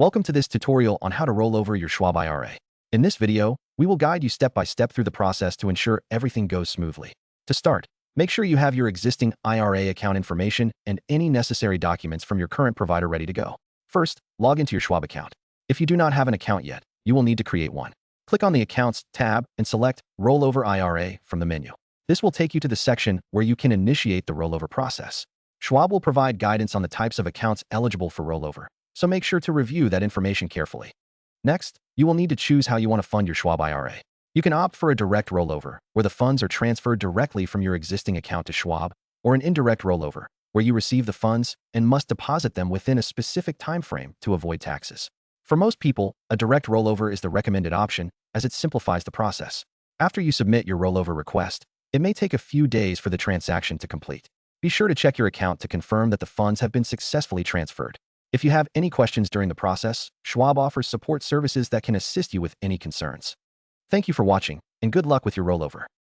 Welcome to this tutorial on how to roll over your Schwab IRA. In this video, we will guide you step by step through the process to ensure everything goes smoothly. To start, make sure you have your existing IRA account information and any necessary documents from your current provider ready to go. First, log into your Schwab account. If you do not have an account yet, you will need to create one. Click on the Accounts tab and select Rollover IRA from the menu. This will take you to the section where you can initiate the rollover process. Schwab will provide guidance on the types of accounts eligible for rollover, so make sure to review that information carefully. Next, you will need to choose how you want to fund your Schwab IRA. You can opt for a direct rollover, where the funds are transferred directly from your existing account to Schwab, or an indirect rollover, where you receive the funds and must deposit them within a specific time frame to avoid taxes. For most people, a direct rollover is the recommended option as it simplifies the process. After you submit your rollover request, it may take a few days for the transaction to complete. Be sure to check your account to confirm that the funds have been successfully transferred. If you have any questions during the process, Schwab offers support services that can assist you with any concerns. Thank you for watching, and good luck with your rollover.